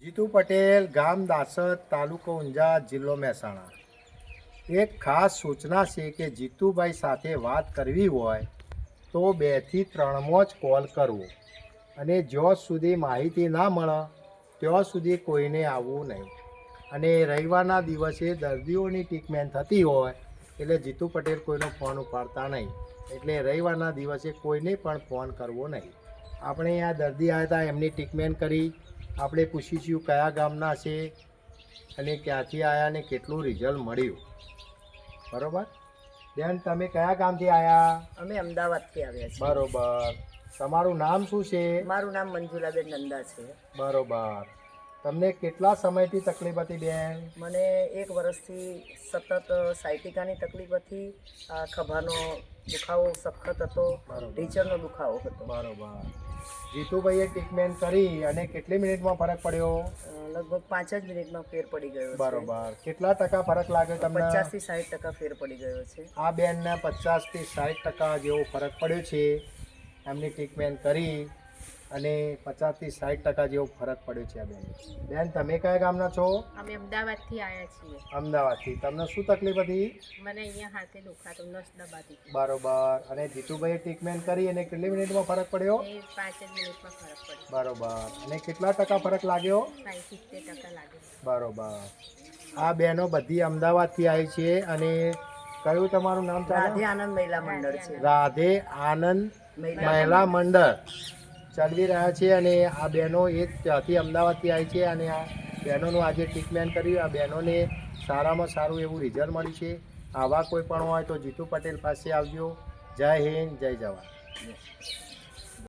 જીતુ પટેલ, ગામ દાસદ, તાલુકો ઊંઝા, જિલ્લો મહેસાણા. એક ખાસ સૂચના છે કે જીતુભાઈ સાથે વાત કરવી હોય તો 2 થી 3 જ કોલ કરવો અને જ્યાં સુધી માહિતી ના મળે ત્યાં સુધી કોઈને આવવું નહીં. અને રવિવારના દિવસે દર્દીઓની ટ્રીટમેન્ટ થતી હોય એટલે જીતુ પટેલ કોઈનો ફોન ઉપાડતા નહીં. એટલે રવિવારના દિવસે કોઈને પણ ફોન કરવો નહીં. આપણે આ દર્દી આવ્યા હતા, એમની ટ્રીટમેન્ટ કરી. આપણે પૂછીશું કયા ગામના છે અને ક્યાંથી આવ્યા ને કેટલું રિઝલ્ટ મળ્યું. બરોબર બેન, તમે કયા ગામથી આવ્યા? અમે અમદાવાદથી આવ્યા છીએ. બરોબર. તમારું નામ શું છે? મારું નામ મંજુલાબેન નંદા છે. બરોબર. તમને કેટલા સમયથી તકલીફ હતી બેન? મને 1 વર્ષથી સતત સાયટિકાની તકલીફ હતી. આ ખભાનો દુખાવો સખત હતો. બરોબર. ટીચરનો દુખાવો હતો. બરોબર. જીતુભાઈએ ટ્રીટમેન્ટ કરી અને કેટલી મિનિટમાં ફરક પડ્યો? લગભગ 5 જ મિનિટમાં ફેર પડી ગયો છે. બરોબર. કેટલા ટકા ફરક લાગ્યો તમને? 50 થી 60% ફેર પડી ગયો છે. આ બેનને 50 થી 60% જેવો ફરક પડ્યો છે. એમની ટ્રીટમેન્ટ કરી અને 50 થી 60% જેવો ફરક પડ્યો છે. આ બેન, તમે કયા ગામના છો? અમે અમદાવાદથી આવ્યા છીએ. અમદાવાદથી. તમને શું તકલીફ હતી? મને અહીંયા હાથે દુખાતો નસ દબાતી હતી. બરોબર. અને જીતુભાઈએ ટ્રીટમેન્ટ કરી અને કેટલી મિનિટમાં ફરક પડ્યો? એ 5 જ મિનિટમાં ફરક પડ્યો. બરોબર. અને કેટલા ટકા ફરક લાગ્યો? 60-70% લાગે. બરોબર. આ બહેનો બધી અમદાવાદથી આવી છે. અને કયું તમારું નામ? રાધે આનંદ મહિલા મંડળ છે. રાધે આનંદ મહિલા મંડળ ચાલવી રહ્યા છે. અને આ બહેનો એક ત્યાંથી અમદાવાદથી આવી છે અને આ બહેનોનું આજે ટ્રીટમેન્ટ કર્યું. આ બહેનોને સારામાં સારું એવું રિઝલ્ટ મળ્યું છે. આવા કોઈ પણ હોય તો જીતુ પટેલ પાસે આવજો. જય હિન્દ, જય જવાન.